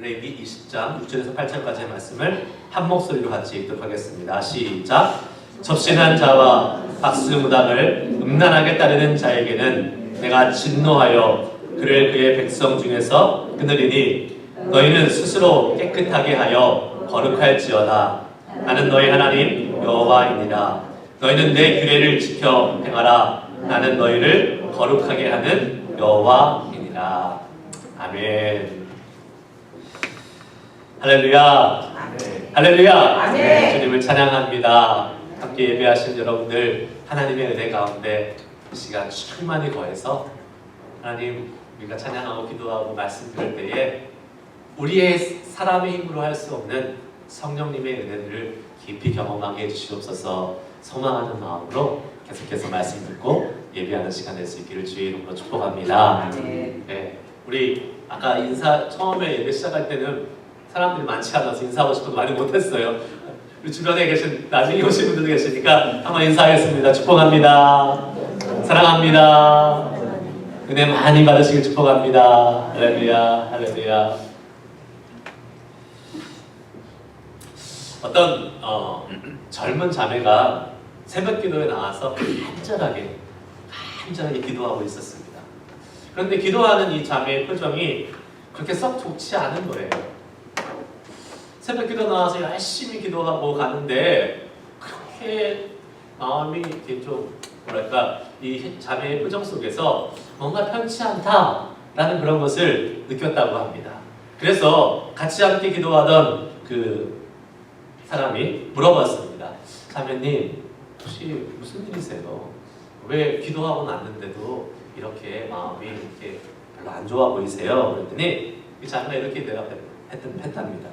레위기 20장 6절에서 8절까지의 말씀을 한 목소리로 같이 읽도록 하겠습니다. 시작! 접신한 자와 박수무당을 음란하게 따르는 자에게는 내가 진노하여 그를 그의 백성 중에서 끊으리니 너희는 스스로 깨끗하게 하여 거룩할지어다. 나는 너희 하나님 여호와이니라. 너희는 내 규례를 지켜 행하라. 나는 너희를 거룩하게 하는 여호와이니라. 아멘. 할렐루야. 아멘. 할렐루야. 아멘. 주님을 찬양합니다. 함께 예배하신 여러분들, 하나님의 은혜 가운데 이 시간 충만히 거해서 하나님, 우리가 찬양하고 기도하고 말씀 들을 때에 우리의 사람의 힘으로 할 수 없는 성령님의 은혜를 깊이 경험하게 해주시옵소서. 소망하는 마음으로 계속해서 말씀 듣고 예배하는 시간 될 수 있기를 주의 이름으로 축복합니다. 네, 우리 아까 처음에 예배 시작할 때는 사람들이 많지 않아서 인사하고 싶어도 많이 못했어요. 우리 주변에 계신 나중에 오신 분들도 계시니까 한번 인사하겠습니다. 축복합니다. 사랑합니다. 은혜 많이 받으시길 축복합니다. 할렐루야, 할렐루야. 어떤 젊은 자매가 새벽 기도에 나와서 간절하게 기도하고 있었습니다. 그런데 기도하는 이 자매의 표정이 그렇게 썩 좋지 않은 거예요. 새벽 기도 나와서 열심히 기도하고 가는데 그렇게 마음이 이렇게 좀 뭐랄까, 이 자매의 표정 속에서 뭔가 편치 않다라는 그런 것을 느꼈다고 합니다. 그래서 같이 함께 기도하던 그 사람이 물어봤습니다. 자매님, 혹시 무슨 일이세요? 왜 기도하고 났는데도 이렇게 마음이 이렇게 별로 안 좋아 보이세요? 그랬더니 이 자매가 이렇게 대답했답니다.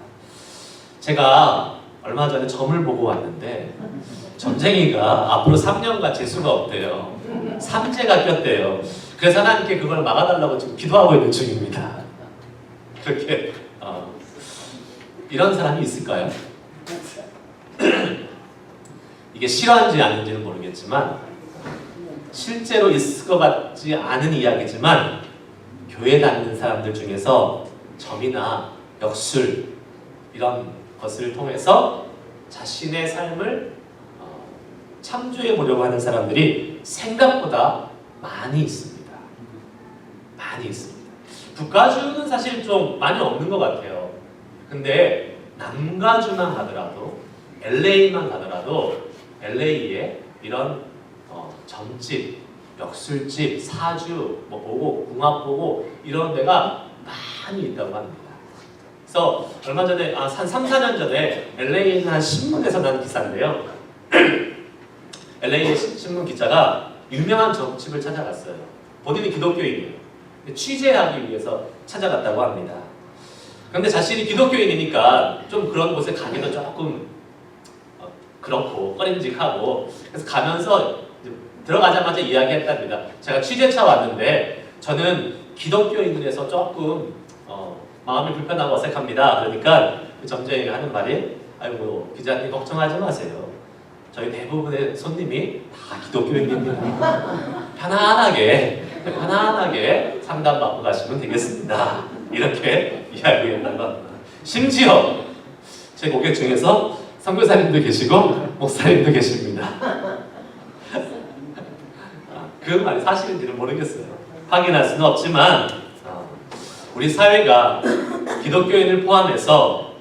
제가 얼마 전에 점을 보고 왔는데 점쟁이가 앞으로 3년간 재수가 없대요. 삼재가 꼈대요. 그래서 하나님께 그걸 막아달라고 지금 기도하고 있는 중입니다. 그렇게 이런 사람이 있을까요? 이게 실화인지 아닌지는 모르겠지만 실제로 있을 것 같지 않은 이야기지만 교회 다니는 사람들 중에서 점이나 역술 이런 것을 통해서 자신의 삶을 창조해 보려고 하는 사람들이 생각보다 많이 있습니다. 많이 있습니다. 북가주는 사실 좀 많이 없는 것 같아요. 근데 남가주만 가더라도 LA만 가더라도 LA에 이런 점집, 역술집, 사주, 보고, 궁합 보고 이런 데가 많이 있다고 합니다. 그래서 얼마 전에 한 3, 4년 전에 LA에 있는 한 신문에서 난 기사인데요. LA 신문 기자가 유명한 점집을 찾아갔어요. 본인이 기독교인이에요. 취재하기 위해서 찾아갔다고 합니다. 그런데 자신이 기독교인이니까 좀 그런 곳에 가기도 조금 그렇고 꺼림직하고, 그래서 가면서 들어가자마자 이야기했답니다. 제가 취재차 왔는데 저는 기독교인들에서 조금 마음이 불편하고 어색합니다. 그러니까 그 점쟁이가 하는 말이, 아이고 기자님 걱정하지 마세요. 저희 대부분의 손님이 다 기독교인입니다. 편안하게 상담받고 가시면 되겠습니다. 이렇게 이야기했다고 합니다. 심지어 제 고객 중에서 선교사님도 계시고 목사님도 계십니다. 그 말이 사실인지는 모르겠어요. 확인할 수는 없지만 우리 사회가 기독교인을 포함해서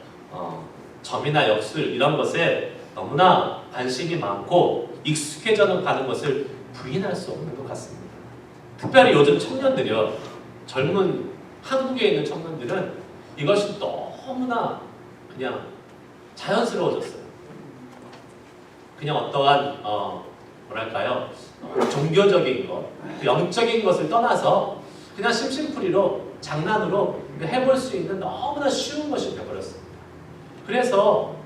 점이나 역술 이런 것에 너무나 관심이 많고 익숙해져 가는 것을 부인할 수 없는 것 같습니다. 특별히 요즘 청년들이요, 젊은 한국에 있는 청년들은 이것이 너무나 그냥 자연스러워졌어요. 그냥 어떠한 뭐랄까요, 종교적인 것, 영적인 것을 떠나서 그냥 심심풀이로 장난으로 해볼 수 있는 너무나 쉬운 것이 되어버렸습니다. 그래서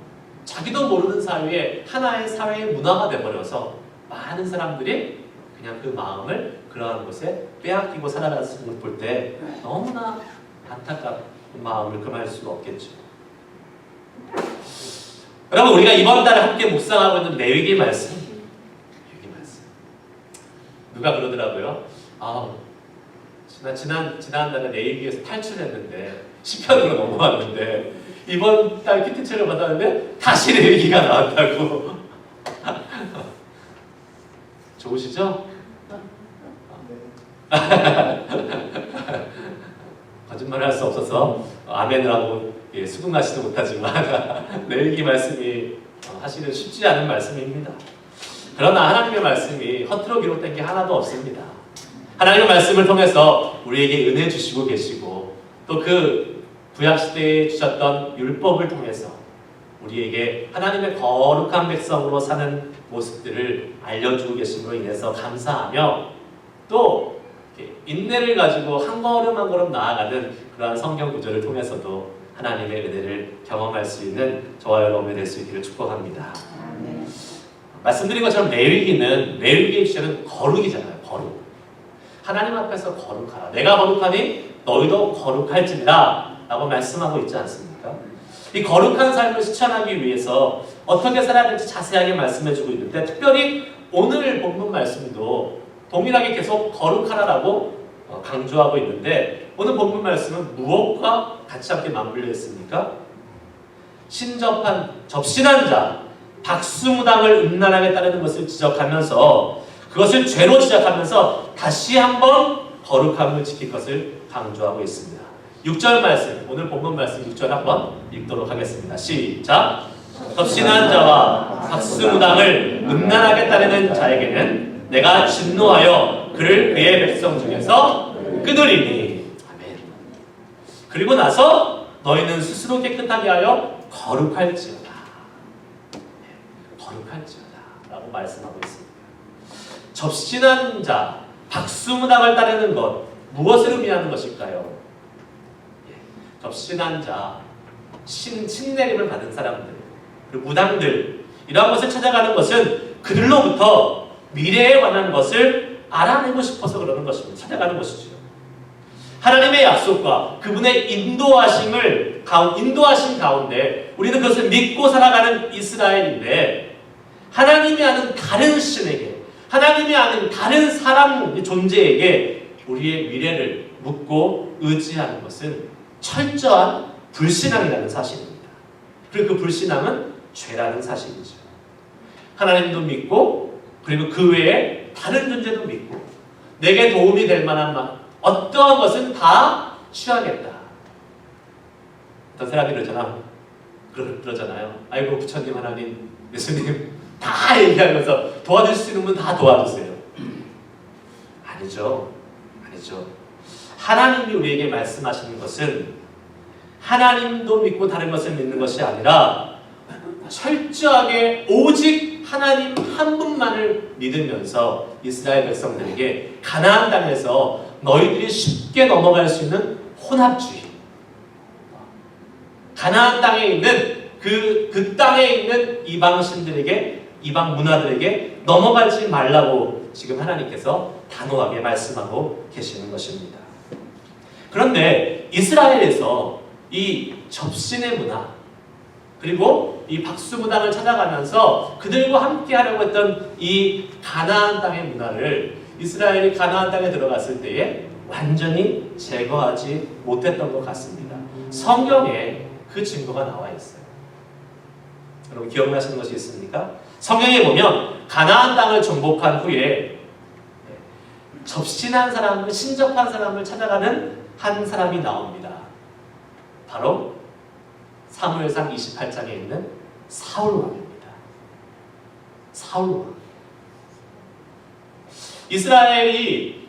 자기도 모르는 사이에 하나의 사회의 문화가 되어버려서 많은 사람들이 그냥 그 마음을 그러한 곳에 빼앗기고 살아가는 것을 볼 때 너무나 안타까운 마음을 금할 수가 없겠죠. 여러분, 우리가 이번 달에 함께 묵상하고 있는 레위기 말씀, 누가 그러더라고요. 지난달에 레위기에서 탈출했는데 시편으로 넘어왔는데 이번 달 키트체를 받았는데 다시 레위기가 나왔다고. 좋으시죠? 거짓말을 할 수 없어서 아멘을 하고 수긍하지도 못하지만 레위기 말씀이 사실은 쉽지 않은 말씀입니다. 그러나 하나님의 말씀이 허투루 기록된 게 하나도 없습니다. 하나님의 말씀을 통해서 우리에게 은혜 주시고 계시고 또 그 구약시대에 주셨던 율법을 통해서 우리에게 하나님의 거룩한 백성으로 사는 모습들을 알려주고 계심으로 인해서 감사하며 또 인내를 가지고 한 걸음 한 걸음 나아가는 그러한 성경 구절을 통해서도 하나님의 은혜를 경험할 수 있는 저와 여러분이 될 수 있기를 축복합니다. 말씀드린 것처럼 레위기의 주제는 거룩이잖아요. 거룩. 하나님 앞에서 거룩하라. 내가 거룩하니 너희도 거룩할지니라 라고 말씀하고 있지 않습니까? 이 거룩한 삶을 실천하기 위해서 어떻게 살아야 될지 자세하게 말씀해주고 있는데 특별히 오늘 본문 말씀도 동일하게 계속 거룩하라라고 강조하고 있는데 오늘 본문 말씀은 무엇과 같이 함께 맞물려 있습니까? 접신한 자, 박수무당을 음란하게 따르는 것을 지적하면서 그것을 죄로 지적하면서 다시 한번 거룩함을 지킬 것을 강조하고 있습니다. 6절 말씀, 오늘 본문 말씀 6절 한번 읽도록 하겠습니다. 시작! 접신한 자와 박수무당을 음란하게 따르는 자에게는 내가 진노하여 그를 그의 백성 중에서 끊으리니. 아멘. 그리고 나서 너희는 스스로 깨끗하게 하여 거룩할지어다. 거룩할지어다 라고 말씀하고 있습니다. 접신한 자, 박수무당을 따르는 것, 무엇을 의미하는 것일까요? 접신한 자, 신내림을 받은 사람들, 그리고 무당들, 이러한 것을 찾아가는 것은 그들로부터 미래에 관한 것을 알아내고 싶어서 그러는 것입니다. 찾아가는 것이죠. 하나님의 약속과 그분의 인도하심 가운데 우리는 그것을 믿고 살아가는 이스라엘인데 하나님이 아는 다른 신에게, 하나님이 아는 다른 사람 존재에게 우리의 미래를 묻고 의지하는 것은 철저한 불신앙이라는 사실입니다. 그리고 그 불신앙은 죄라는 사실이죠. 하나님도 믿고 그리고 그 외에 다른 존재도 믿고 내게 도움이 될 만한 어떠한 것은 다 취하겠다. 어떤 사람이 그러잖아요. 아이고 부처님, 하나님, 예수님 다 얘기하면서 도와줄 수 있는 분 다 도와주세요. 아니죠. 하나님이 우리에게 말씀하시는 것은 하나님도 믿고 다른 것을 믿는 것이 아니라 철저하게 오직 하나님 한 분만을 믿으면서 이스라엘 백성들에게 가나안 땅에서 너희들이 쉽게 넘어갈 수 있는 혼합주의, 가나안 땅에 있는 그 땅에 있는 이방신들에게, 이방 문화들에게 넘어가지 말라고 지금 하나님께서 단호하게 말씀하고 계시는 것입니다. 그런데 이스라엘에서 이 접신의 문화 그리고 이 박수무당을 찾아가면서 그들과 함께 하려고 했던 이 가나안 땅의 문화를 이스라엘이 가나안 땅에 들어갔을 때에 완전히 제거하지 못했던 것 같습니다. 성경에 그 증거가 나와 있어요. 여러분 기억나시는 것이 있습니까? 성경에 보면 가나안 땅을 정복한 후에 접신한 사람을, 신접한 사람을 찾아가는 한 사람이 나옵니다. 바로 사무엘상 28장에 있는 사울 왕입니다. 사울 왕. 이스라엘이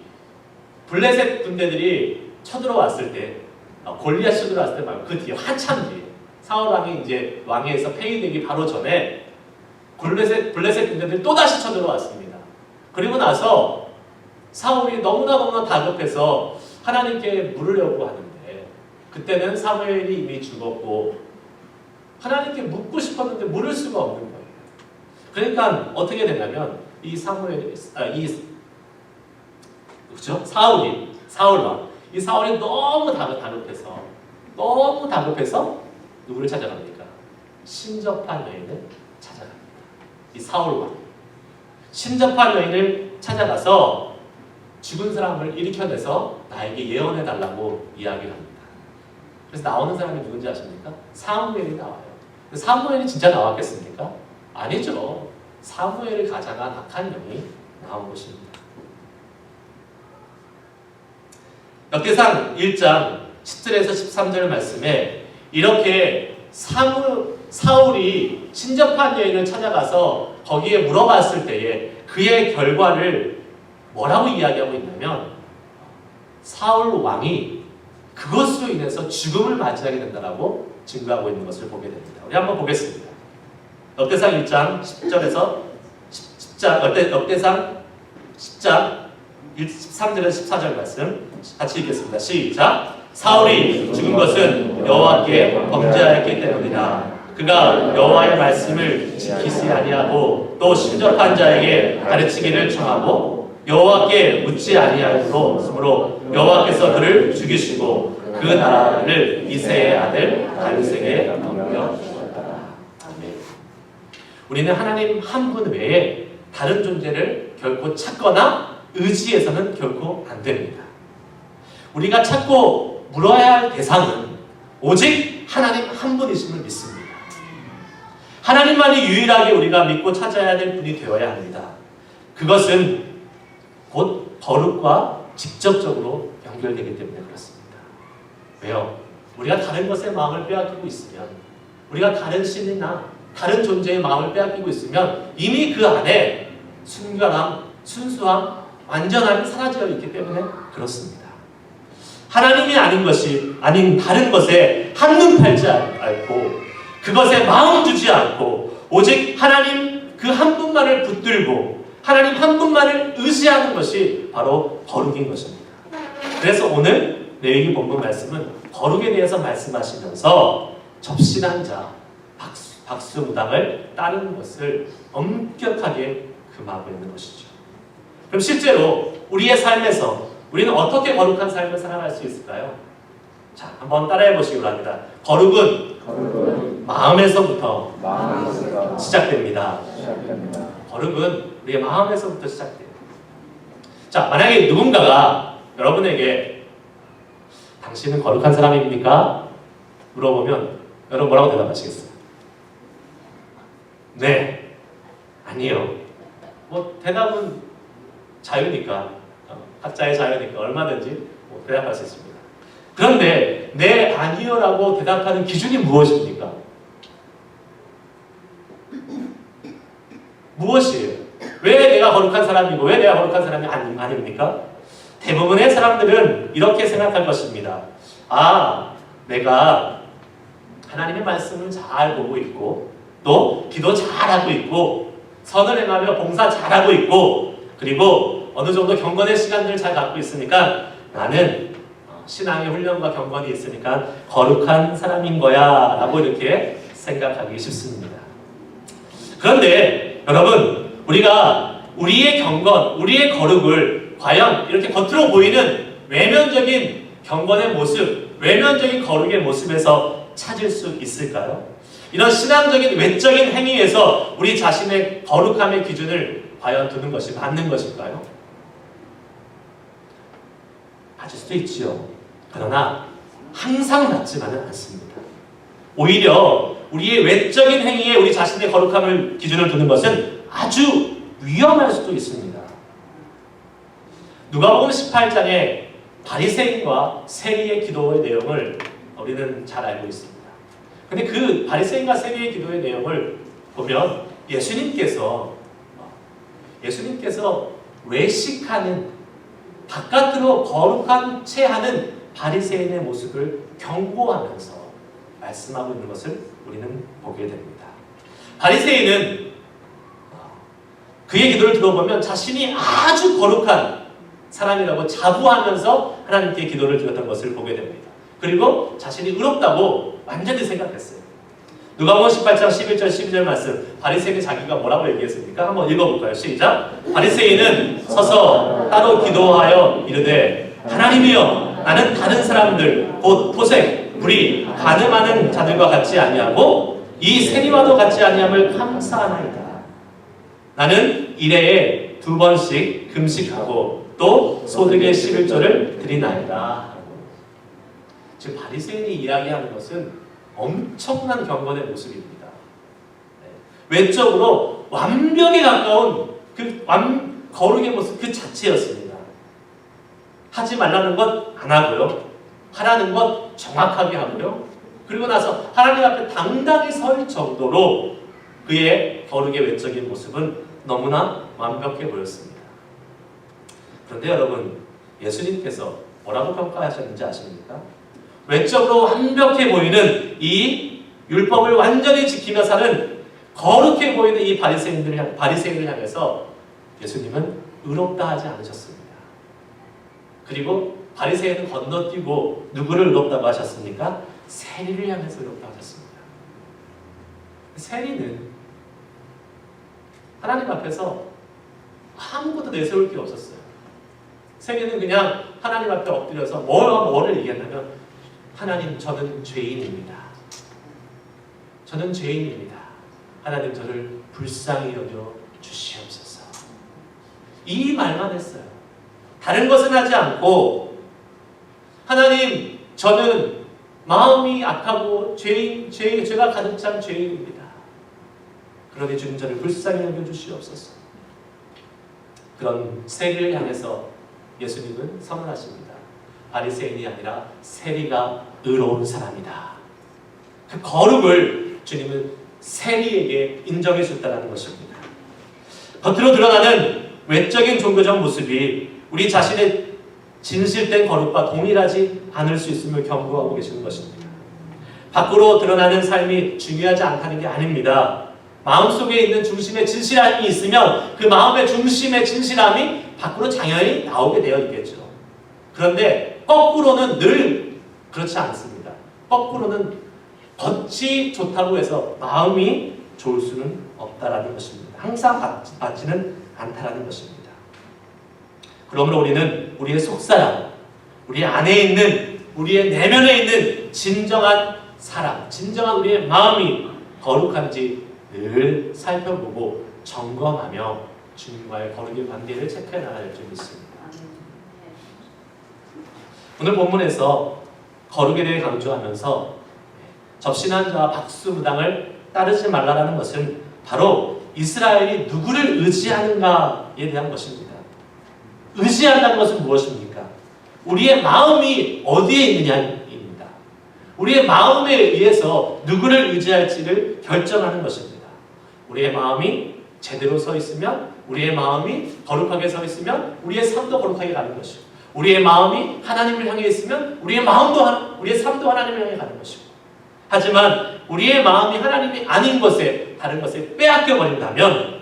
블레셋 군대들이 쳐들어왔을 때, 골리앗 쳐들어왔을 때 말고 그 뒤에 한참 뒤에 사울 왕이 이제 왕위에서 폐위되기 바로 전에 블레셋 군대들이 또 다시 쳐들어왔습니다. 그리고 나서 사울이 너무나 다급해서 하나님께 물으려고 하는데 그때는 사무엘이 이미 죽었고 하나님께 묻고 싶었는데 물을 수가 없는 거예요. 그러니까 어떻게 되냐면 이 사울 왕, 이 사울이 너무 다급해서 누구를 찾아갑니까? 신접한 여인을 찾아갑니다. 이 사울 왕, 신접한 여인을 찾아가서 죽은 사람을 일으켜내서 나에게 예언해달라고 이야기합니다. 그래서 나오는 사람이 누군지 아십니까? 사무엘이 나와요. 사무엘이 진짜 나왔겠습니까? 아니죠. 사무엘을 가장한 악한 영이 나온 것입니다. 역대상 1장 10절에서 13절 말씀에 이렇게 사울이 신접한 여인을 찾아가서 거기에 물어봤을 때에 그의 결과를 뭐라고 이야기하고 있냐면 사울 왕이 그것으로 인해서 죽음을 맞이하게 된다라고 증거하고 있는 것을 보게 됩니다. 우리 한번 보겠습니다. 역대상 1장 10절에서 10장 역대상 10장 13절에서 14절 말씀 같이 읽겠습니다. 시작. 사울이 죽은 것은 여호와께 범죄하였기 때문이다. 그가 여호와의 말씀을 지키지 아니하고 또 신접한 자에게 가르치기를 청하고 여호와께 묻지 아니하였으므로 여호와께서 그를 죽이시고 그 나라를 이새의 아들 다윗에게 넘겨주셨다. 아멘. 우리는 하나님 한 분 외에 다른 존재를 결코 찾거나 의지해서는 결코 안 됩니다. 우리가 찾고 물어야 할 대상은 오직 하나님 한 분이심을 믿습니다. 하나님만이 유일하게 우리가 믿고 찾아야 될 분이 되어야 합니다. 그것은 곧 거룩과 직접적으로 연결되기 때문에 그렇습니다. 왜요? 우리가 다른 것에 마음을 빼앗기고 있으면, 우리가 다른 신이나 다른 존재의 마음을 빼앗기고 있으면 이미 그 안에 순결함, 순수함, 완전함이 사라져 있기 때문에 그렇습니다. 하나님이 아닌 것이 아닌 다른 것에 한눈 팔지 않고 그것에 마음 두지 않고 오직 하나님 그 한 분만을 붙들고 하나님 한 분만을 의지하는 것이 바로 거룩인 것입니다. 그래서 오늘 레위기 본문 말씀은 거룩에 대해서 말씀하시면서 접신한 자, 박수무당을 따르는 것을 엄격하게 금하고 있는 것이죠. 그럼 실제로 우리의 삶에서 우리는 어떻게 거룩한 삶을 살아갈 수 있을까요? 자, 한번 따라해 보시기 바랍니다. 거룩은 마음에서부터 시작됩니다. 거룩은 우리의 마음에서부터 시작돼요. 자, 만약에 누군가가 여러분에게 당신은 거룩한 사람입니까? 물어보면 여러분 뭐라고 대답하시겠어요? 네, 아니요. 뭐 대답은 자유니까, 각자의 자유니까 얼마든지 대답할 수 있습니다. 그런데 네, 아니요라고 대답하는 기준이 무엇입니까? 무엇이에요? 왜 내가 거룩한 사람이고 왜 내가 거룩한 사람이 아닙니까? 대부분의 사람들은 이렇게 생각할 것입니다. 아, 내가 하나님의 말씀을 잘 보고 있고 또 기도 잘하고 있고 선을 행하며 봉사 잘하고 있고 그리고 어느 정도 경건의 시간들을 잘 갖고 있으니까 나는 신앙의 훈련과 경건이 있으니까 거룩한 사람인 거야 라고 이렇게 생각하기 쉽습니다. 그런데 여러분, 우리가 우리의 경건, 우리의 거룩을 과연 이렇게 겉으로 보이는 외면적인 경건의 모습, 외면적인 거룩의 모습에서 찾을 수 있을까요? 이런 신앙적인 외적인 행위에서 우리 자신의 거룩함의 기준을 과연 두는 것이 맞는 것일까요? 맞을 수도 있지요. 그러나 항상 맞지만은 않습니다. 오히려 우리의 외적인 행위에 우리 자신의 거룩함을 기준을 두는 것은 아주 위험할 수도 있습니다. 누가복음 18장에 바리새인과 세리의 기도의 내용을 우리는 잘 알고 있습니다. 근데 그 바리새인과 세리의 기도의 내용을 보면 예수님께서 외식하는 바깥으로 거룩한 채 하는 바리새인의 모습을 경고하면서 말씀하고 있는 것을 우리는 보게 됩니다. 바리새인은 그의 기도를 들어보면 자신이 아주 거룩한 사람이라고 자부하면서 하나님께 기도를 드렸던 것을 보게 됩니다. 그리고 자신이 의롭다고 완전히 생각했어요. 누가복음 18장 11절 12절 말씀, 바리새인이 자기가 뭐라고 얘기했습니까? 한번 읽어볼까요? 시작! 바리새인은 서서 따로 기도하여 이르되 하나님이여, 나는 다른 사람들 곧 토색, 불의, 간음하는 자들과 같이 아니하고 이 세리와도 같이 아니함을 감사하나이다. 나는 일해에 2번씩 금식하고 또 소득의 11조를 드리나이다. 즉 바리새인이 이야기하는 것은 엄청난 경건의 모습입니다. 외적으로 완벽에 가까운 그 거룩의 모습 그 자체였습니다. 하지 말라는 것 안 하고요. 하라는 것 정확하게 하고요. 그리고 나서 하나님 앞에 당당히 설 정도로 그의 거룩의 외적인 모습은 너무나 완벽해 보였습니다. 그런데 여러분, 예수님께서 뭐라고 평가하셨는지 아십니까? 외적으로 완벽해 보이는 이 율법을 완전히 지키며 사는 거룩해 보이는 이 바리새인을 향해서 예수님은 의롭다 하지 않으셨습니다. 그리고 바리새인은 건너뛰고 누구를 의롭다고 하셨습니까? 세리를 향해서 의롭다 하셨습니다. 세리는 하나님 앞에서 아무것도 내세울 게 없었어요. 세리는 그냥 하나님 앞에 엎드려서 뭐를 얘기했냐면 하나님, 저는 죄인입니다. 저는 죄인입니다. 하나님, 저를 불쌍히 여겨 주시옵소서. 이 말만 했어요. 다른 것은 하지 않고 하나님, 저는 마음이 악하고 죄가 가득 찬 죄인입니다. 그러니 주님, 저를 불쌍히 여겨 주시옵소서. 그런 세리를 향해서 예수님은 선언하십니다. 바리새인이 아니라 세리가 의로운 사람이다. 그 거룩을 주님은 세리에게 인정해 줬다는 것입니다. 겉으로 드러나는 외적인 종교적 모습이 우리 자신의 진실된 거룩과 동일하지 않을 수 있음을 경고하고 계시는 것입니다. 밖으로 드러나는 삶이 중요하지 않다는 게 아닙니다. 마음속에 있는 중심의 진실함이 있으면 그 마음의 중심의 진실함이 밖으로 당연히 나오게 되어 있겠죠. 그런데 거꾸로는 늘 그렇지 않습니다. 거꾸로는 겉이 좋다고 해서 마음이 좋을 수는 없다라는 것입니다. 항상 맞지는 않다라는 것입니다. 그러므로 우리는 우리의 속사람, 우리 안에 있는, 우리의 내면에 있는 진정한 사람, 진정한 우리의 마음이 거룩한지 늘 살펴보고 점검하며 주님과의 거룩의 관계를 체크해 나가야 될 점이 있습니다. 오늘 본문에서 거룩에 대해 강조하면서 접신한 자와 박수무당을 따르지 말라라는 것은 바로 이스라엘이 누구를 의지하는가에 대한 것입니다. 의지한다는 것은 무엇입니까? 우리의 마음이 어디에 있느냐입니다. 우리의 마음에 의해서 누구를 의지할지를 결정하는 것입니다. 우리의 마음이 제대로 서 있으면, 우리의 마음이 거룩하게 서 있으면 우리의 삶도 거룩하게 가는 것이고, 우리의 마음이 하나님을 향해 있으면 우리의 삶도 하나님을 향해 가는 것이고, 하지만 우리의 마음이 하나님이 아닌 것에, 다른 것에 빼앗겨 버린다면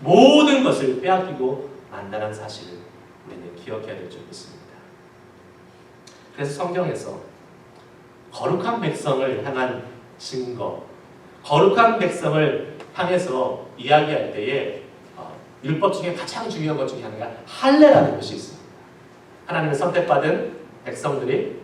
모든 것을 빼앗기고 만다는 사실을 우리는 기억해야 될 점이 있습니다. 그래서 성경에서 거룩한 백성을 향한 증거, 거룩한 백성을 향해서 이야기할 때에 율법 중에 가장 중요한 것 중에 하나가 할례라는 것이 있습니다. 하나님의 선택받은 백성들이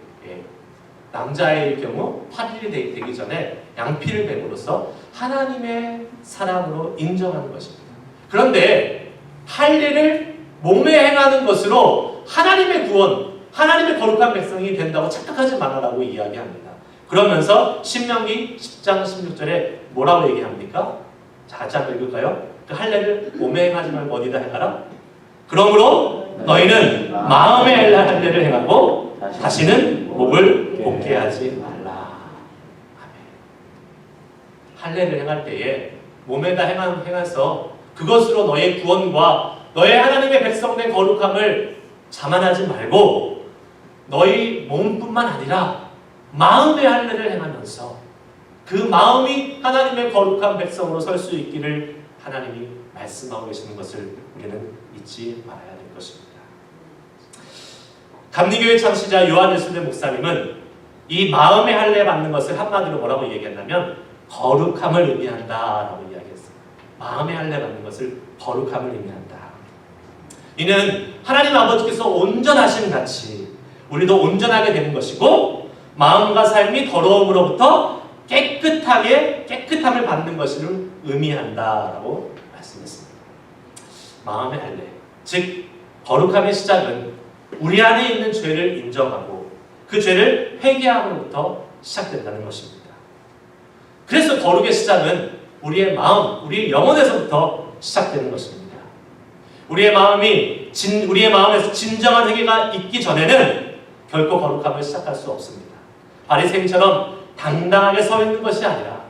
남자일 경우 8일이 되기 전에 양피를 뱀으로써 하나님의 사람으로 인정하는 것입니다. 그런데 할례를 몸에 행하는 것으로 하나님의 구원, 하나님의 거룩한 백성이 된다고 착각하지 말아라고 이야기합니다. 그러면서 신명기 10장 16절에 뭐라고 얘기합니까? 자, 같이 한번 읽을까요? 그 할례를 몸에 행하지 말고 어디다 행하라? 그러므로 너희는 마음에 할례를 행하고 다시는 목을 복귀하지 말라. 아멘. 할례를 행할 때에 몸에다 행해서 그것으로 너의 구원과 너의 하나님의 백성된 거룩함을 자만하지 말고 너희 몸뿐만 아니라 마음의 할례를 행하면서 그 마음이 하나님의 거룩한 백성으로 설 수 있기를 하나님이 말씀하고 계시는 것을 우리는 잊지 말아야 될 것입니다. 감리교회 창시자 요한 예수대 목사님은 이 마음의 할례 받는 것을 한마디로 뭐라고 얘기했냐면 거룩함을 의미한다라고 이야기했어요. 마음의 할례 받는 것을 거룩함을 의미한다. 이는 하나님 아버지께서 온전하신 같이 우리도 온전하게 되는 것이고 마음과 삶이 더러움으로부터 깨끗함을 받는 것을 의미한다라고 말씀했습니다. 마음의 할례, 즉 거룩함의 시작은 우리 안에 있는 죄를 인정하고 그 죄를 회개함으로부터 시작된다는 것입니다. 그래서 거룩의 시작은 우리의 마음, 우리의 영혼에서부터 시작되는 것입니다. 우리의 마음에서 진정한 회개가 있기 전에는 결코 거룩함을 시작할 수 없습니다. 바리새인처럼 당당하게 서 있는 것이 아니라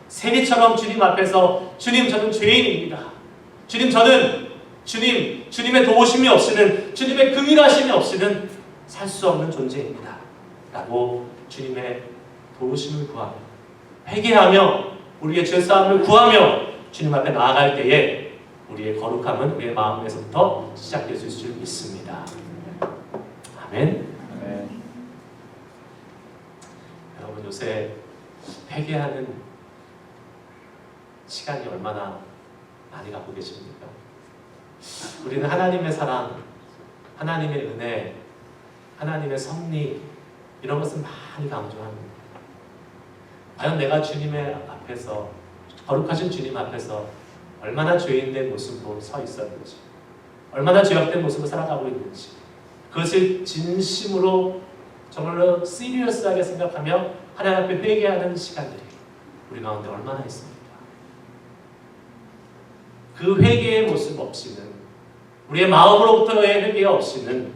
세리처럼 주님 앞에서 주님 저는 죄인입니다. 주님 저는 주님의 도우심이 없이는 주님의 긍휼하심이 없이는 살 수 없는 존재입니다. 라고 주님의 도우심을 구하며 회개하며 우리의 죄사함을 구하며 주님 앞에 나아갈 때에 우리의 거룩함은 우리의 마음에서부터 시작될 수 있을 줄 믿습니다. 아멘. 여러분 요새 회개하는 시간이 얼마나 많이 갖고 계십니까? 우리는 하나님의 사랑, 하나님의 은혜, 하나님의 섭리 이런 것을 많이 강조합니다. 과연 내가 주님의 앞에서 거룩하신 주님 앞에서 얼마나 죄인된 모습으로 서 있었는지, 얼마나 죄악된 모습으로 살아가고 있는지 그것을 진심으로 정말로 시리어스하게 생각하며 하나님 앞에 회개하는 시간들이 우리 가운데 얼마나 있습니까? 그 회개의 모습 없이는, 우리의 마음으로부터의 회개가 없이는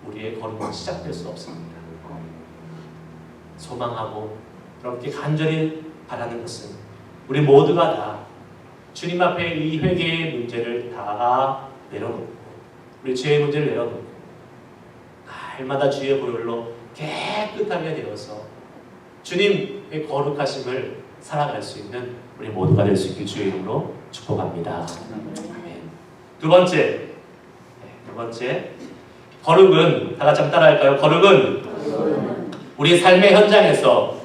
우리의 거룩은 시작될 수 없습니다. 소망하고 그렇게 간절히 바라는 것은 우리 모두가 다 주님 앞에 이 회개의 문제를 다 내려놓고, 우리 죄의 문제를 내려놓고 날마다 주의 보혈로 깨끗하게 되어서 주님의 거룩하심을 살아갈 수 있는 우리 모두가 될 수 있길 주의 이름으로 축복합니다. 아멘. 두 번째, 거룩은 다 같이 한번 따라할까요? 거룩은 우리 삶의 현장에서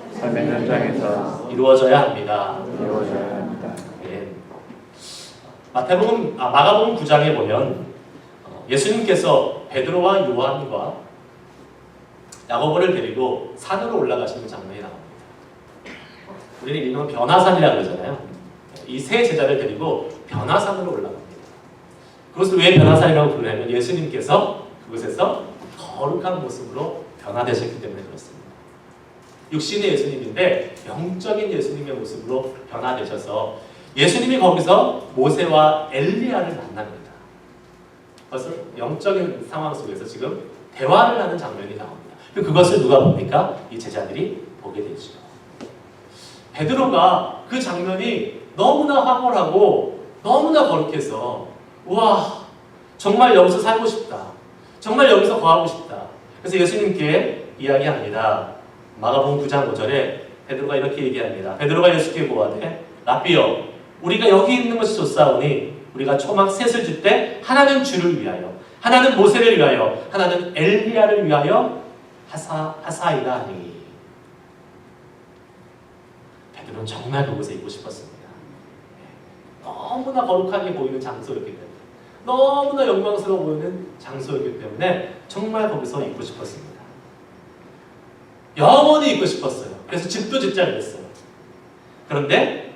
이루어져야 합니다. 네. 마가복음 9장에 보면 예수님께서 베드로와 요한과 야고보를 데리고 산으로 올라가시는 장면이 나옵니다. 우리는 이름은 변화산이라고 그러잖아요. 이 세 제자를 데리고 변화산으로 올라갑니다. 그것을 왜 변화산이라고 부르냐면 예수님께서 그곳에서 거룩한 모습으로 변화되셨기 때문에 그렇습니다. 육신의 예수님인데 영적인 예수님의 모습으로 변화되셔서 예수님이 거기서 모세와 엘리야를 만납니다. 그래서 영적인 상황 속에서 지금 대화를 하는 장면이 나옵니다. 그것을 누가 봅니까? 이 제자들이 보게 되죠. 베드로가 그 장면이 너무나 황홀하고 너무나 거룩해서 와 정말 여기서 살고 싶다. 정말 여기서 거하고 싶다. 그래서 예수님께 이야기합니다. 마가복음 9장 5절에 베드로가 이렇게 얘기합니다. 베드로가 예수께 고하되 라삐여 우리가 여기 있는 것이 좋사오니 우리가 초막 셋을 줄 때 하나는 주를 위하여 하나는 모세를 위하여 하나는 엘리야를 위하여 하사이다 하니. 베드로는 정말 그곳에 있고 싶었습니다. 너무나 거룩하게 보이는 장소였기 때문에, 너무나 영광스러워 보이는 장소였기 때문에 정말 거기서 있고 싶었습니다. 영원히 있고 싶었어요. 그래서 집도 짓자 그랬어요. 그런데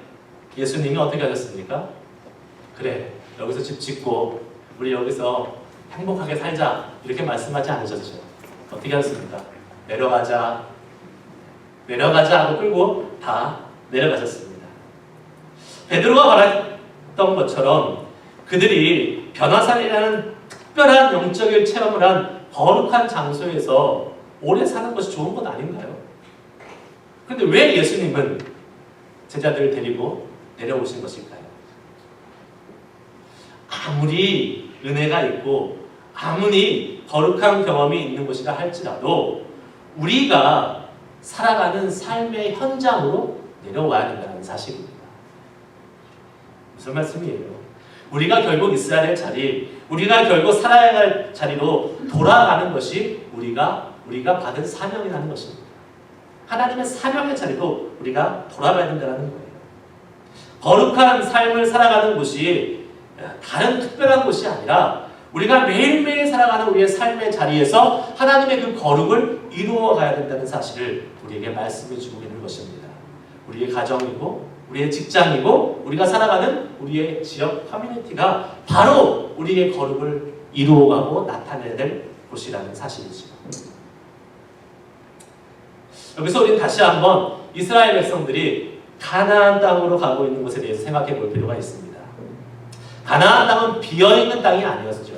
예수님이 어떻게 하셨습니까? 그래 여기서 집 짓고 우리 여기서 행복하게 살자 이렇게 말씀하지 않으셨죠. 어떻게 하셨습니까? 내려가자 하고 끌고 다 내려가셨습니다. 베드로가 말했던 것처럼 그들이 변화산이라는 특별한 영적인 체험을 한 거룩한 장소에서 오래 사는 것이 좋은 것 아닌가요? 그런데 왜 예수님은 제자들을 데리고 내려오신 것일까요? 아무리 은혜가 있고 아무리 거룩한 경험이 있는 곳이라 할지라도 우리가 살아가는 삶의 현장으로 내려와야 된다는 사실입니다. 무슨 말씀이에요? 우리가 결국 있어야 될 자리, 우리가 결국 살아야 할 자리로 돌아가는 것이 우리가 받은 사명이라는 것입니다. 하나님의 사명의 자리로 우리가 돌아가야 된다는 거예요. 거룩한 삶을 살아가는 곳이 다른 특별한 곳이 아니라 우리가 매일매일 살아가는 우리의 삶의 자리에서 하나님의 그 거룩을 이루어 가야 된다는 사실을 우리에게 말씀해 주고 있는 것입니다. 우리의 가정이고 우리의 직장이고 우리가 살아가는 우리의 지역 커뮤니티가 바로 우리의 거룩을 이루어가고 나타내야 될 곳이라는 사실이죠. 여기서 우리는 다시 한번 이스라엘 백성들이 가나안 땅으로 가고 있는 것에 대해서 생각해 볼 필요가 있습니다. 가나안 땅은 비어있는 땅이 아니었죠.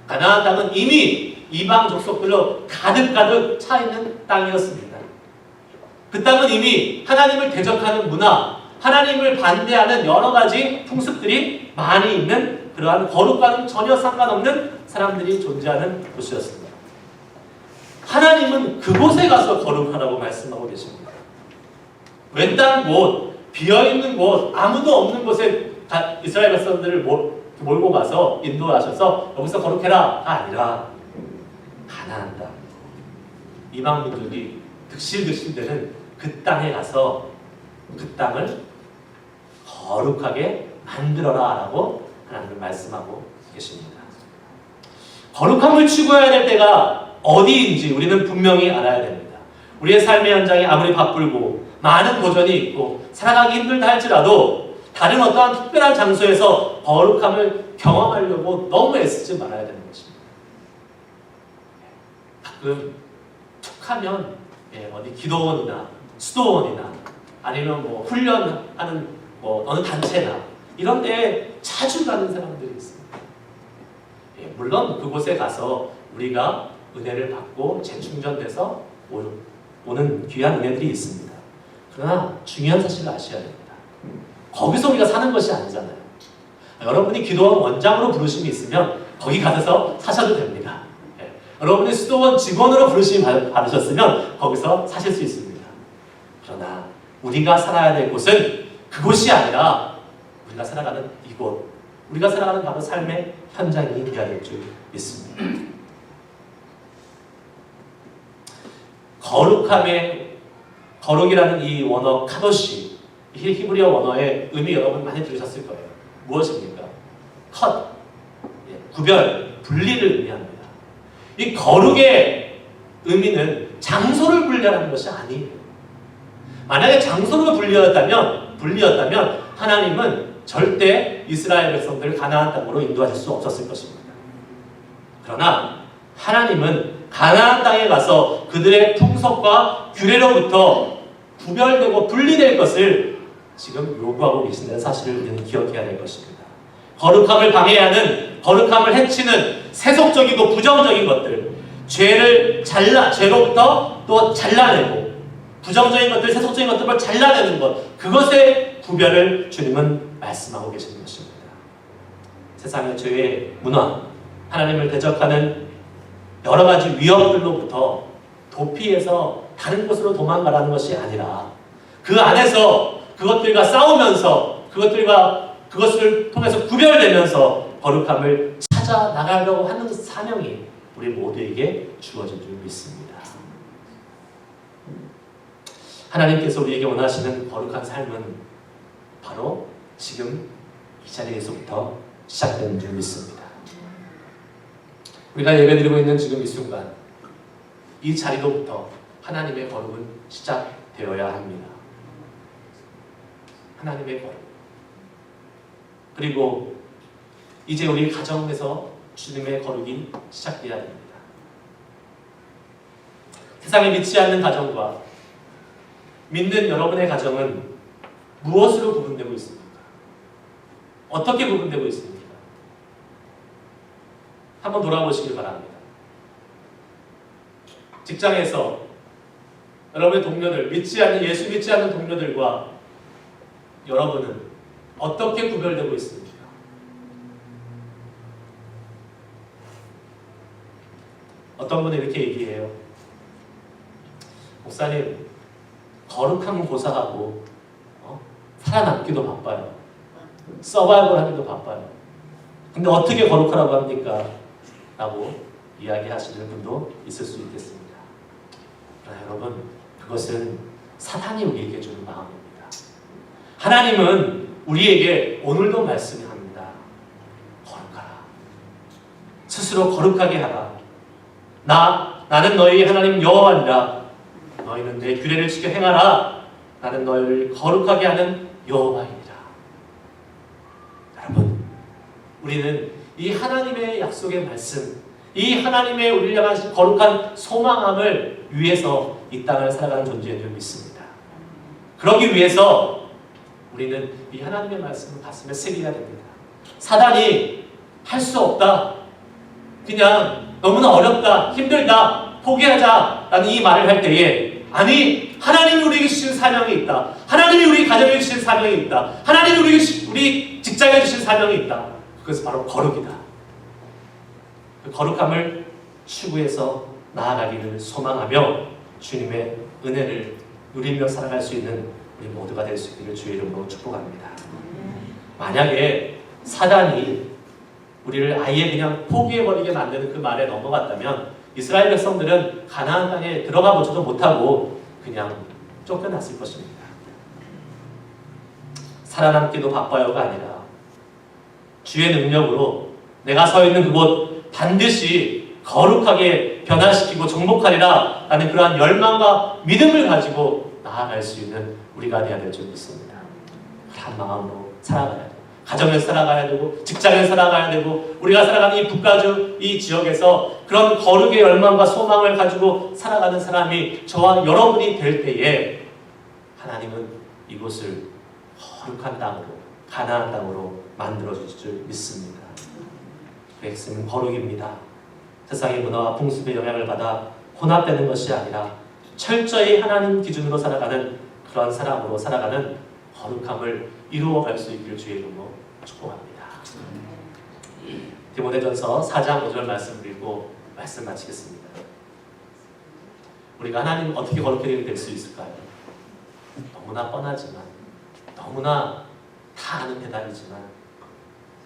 가나안 땅은 이미 이방 족속들로 가득가득 차 있는 땅이었습니다. 그 땅은 이미 하나님을 대적하는 문화, 하나님을 반대하는 여러 가지 풍습들이 많이 있는 그러한 거룩과는 전혀 상관없는 사람들이 존재하는 곳이었습니다. 하나님은 그곳에 가서 거룩하라고 말씀하고 계십니다. 외딴 곳, 비어있는 곳, 아무도 없는 곳에 이스라엘 백성들을 몰고 가서 인도하셔서 여기서 거룩해라가 아니라 가나안 땅, 이방민족이 득실득실되는 그 땅에 가서 그 땅을 거룩하게 만들어라 라고 하나님은 말씀하고 계십니다. 거룩함을 추구해야 될 때가 어디인지 우리는 분명히 알아야 됩니다. 우리의 삶의 현장이 아무리 바쁘고 많은 도전이 있고 살아가기 힘들다 할지라도 다른 어떠한 특별한 장소에서 거룩함을 경험하려고 너무 애쓰지 말아야 되는 것입니다. 가끔 툭하면 어디 기도원이나 수도원이나 아니면 뭐 훈련하는 뭐 어느 단체나 이런 데에 자주 가는 사람들이 있습니다. 물론 그곳에 가서 우리가 은혜를 받고 재충전돼서 오는 귀한 은혜들이 있습니다. 그러나 중요한 사실을 아셔야 됩니다. 거기서 우리가 사는 것이 아니잖아요. 여러분이 기도원 원장으로 부르심이 있으면 거기 가서 사셔도 됩니다. 여러분이 수도원 직원으로 부르심이 받으셨으면 거기서 사실 수 있습니다. 그러나 우리가 살아야 될 곳은 그곳이 아니라 우리가 살아가는 이곳, 우리가 살아가는 바로 삶의 현장이 되어야 될 줄 믿습니다. 거룩이라는 이 원어 카도시, 히브리어 원어의 의미 여러분 많이 들으셨을 거예요. 무엇입니까? 컷, 구별, 분리를 의미합니다. 이 거룩의 의미는 장소를 분리하는 것이 아니에요. 만약에 장소로 분리였다면 하나님은 절대 이스라엘 백성들을 가나안 땅으로 인도하실 수 없었을 것입니다. 그러나 하나님은 가나안 땅에 가서 그들의 풍속과 규례로부터 구별되고 분리될 것을 지금 요구하고 계신다는 사실을 우리는 기억해야 될 것입니다. 거룩함을 방해하는, 거룩함을 해치는 세속적이고 부정적인 것들, 죄로부터 또 잘라내고 부정적인 것들, 세속적인 것들을 잘라내는 것, 그것의 구별을 주님은 말씀하고 계시는 것입니다. 세상의 죄의 문화, 하나님을 대적하는 여러 가지 위협들로부터 도피해서 다른 곳으로 도망가라는 것이 아니라 그 안에서 그것들과 싸우면서 그것을 통해서 구별되면서 거룩함을 찾아 나가려고 하는 사명이 우리 모두에게 주어진 줄 믿습니다. 하나님께서 우리에게 원하시는 거룩한 삶은 바로 지금 이 자리에서부터 시작되는 줄 믿습니다. 우리가 예배드리고 있는 지금 이 순간, 이 자리로부터 하나님의 거룩은 시작되어야 합니다. 하나님의 거룩. 그리고 이제 우리 가정에서 주님의 거룩이 시작되어야 됩니다. 세상에 믿지 않는 가정과 믿는 여러분의 가정은 무엇으로 구분되고 있습니까? 어떻게 구분되고 있습니까? 한번 돌아보시길 바랍니다. 직장에서 여러분의 동료들, 예수 믿지 않는 동료들과 여러분은 어떻게 구별되고 있습니까? 어떤 분은 이렇게 얘기해요. 목사님, 거룩함은 고사하고 살아남기도 바빠요. 서바이벌 하기도 바빠요. 근데 어떻게 거룩하라고 합니까? 라고 이야기하시는 분도 있을 수 있겠습니다. 그러나 여러분, 그것은 사탄이 우리에게 주는 마음입니다. 하나님은 우리에게 오늘도 말씀합니다. 거룩하라. 스스로 거룩하게 하라. 나는 너희 하나님 여호와니라. 너희는 내 규례를 지켜 행하라. 나는 너희를 거룩하게 하는 여호와이니라. 여러분, 우리는 이 하나님의 약속의 말씀, 이 하나님의 우리를 향한 거룩한 소망함을 위해서 이 땅을 살아가는 존재인 줄 믿습니다. 그러기 위해서 우리는 이 하나님의 말씀을 가슴에 새겨야 됩니다. 사단이 할 수 없다, 그냥 너무나 어렵다, 힘들다, 포기하자라는 이 말을 할 때에, 아니, 하나님이 우리에게 주신 사명이 있다, 하나님이 우리 가정에 주신 사명이 있다, 하나님이 우리 직장에 주신 사명이 있다. 그것은 바로 거룩이다. 그 거룩함을 추구해서 나아가기를 소망하며 주님의 은혜를 누리며 살아갈 수 있는 우리 모두가 될 수 있기를 주의 이름으로 축복합니다. 만약에 사단이 우리를 아예 그냥 포기해버리게 만드는 그 말에 넘어갔다면 이스라엘 백성들은 가나안 땅에 들어가 보지도 못하고 그냥 쫓겨났을 것입니다. 살아남기도 바빠요가 아니라 주의 능력으로 내가 서 있는 그곳 반드시 거룩하게 변화시키고 정복하리라 라는 그러한 열망과 믿음을 가지고 나아갈 수 있는 우리가 되어야 될 줄 믿습니다. 한 마음으로 살아가야 돼요. 가정에서 살아가야 되고 직장에서 살아가야 되고 우리가 살아가는 이 북가주 이 지역에서 그런 거룩의 열망과 소망을 가지고 살아가는 사람이 저와 여러분이 될 때에 하나님은 이곳을 거룩한 땅으로, 가나안 땅으로 만들어 주실 줄 믿습니다. 그 핵심은 거룩입니다. 세상의 문화와 풍습의 영향을 받아 혼합되는 것이 아니라 철저히 하나님 기준으로 살아가는 그런 사람으로 살아가는 거룩함을 이루어갈 수 있기를 주의 이름으로 축복합니다. 디모데전서 4장 5절 말씀 읽고 말씀 마치겠습니다. 우리가 하나님 어떻게 거룩하게 될 수 있을까요? 너무나 뻔하지만, 너무나 다 아는 대답이지만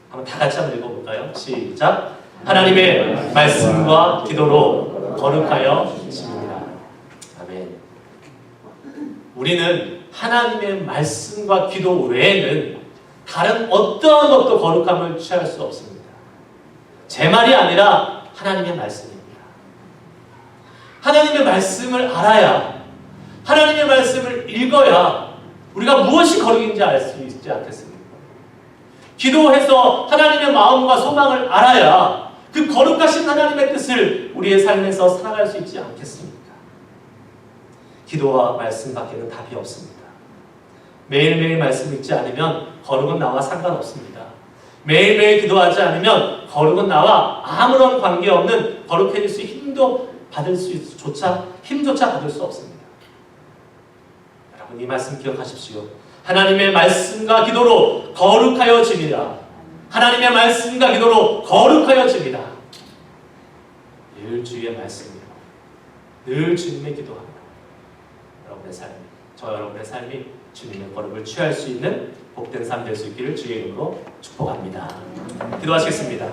한번 다 같이 한번 읽어볼까요? 시작! 하나님의 말씀과 기도로 거룩하여 지닙니다. 아멘. 우리는 하나님의 말씀과 기도 외에는 다른 어떠한 것도 거룩함을 취할 수 없습니다. 제 말이 아니라 하나님의 말씀입니다. 하나님의 말씀을 알아야, 하나님의 말씀을 읽어야 우리가 무엇이 거룩인지 알 수 있지 않겠습니까? 기도해서 하나님의 마음과 소망을 알아야 그 거룩하신 하나님의 뜻을 우리의 삶에서 살아갈 수 있지 않겠습니까? 기도와 말씀 밖에는 답이 없습니다. 매일매일 말씀 읽지 않으면 거룩은 나와 상관없습니다. 매일매일 기도하지 않으면 거룩은 나와 아무런 관계없는 거룩해질 수 힘조차 받을 수 없습니다. 여러분, 이 말씀 기억하십시오. 하나님의 말씀과 기도로 거룩하여 지니라. 하나님의 말씀과 기도로 거룩하여 지니라. 늘 주의 말씀이요, 늘 주님의 기도하며 여러분의 삶이, 저 여러분의 삶이 주님의 거룩을 취할 수 있는 복된 삶 될 수 있기를 주의 이름으로 축복합니다. 기도하시겠습니다.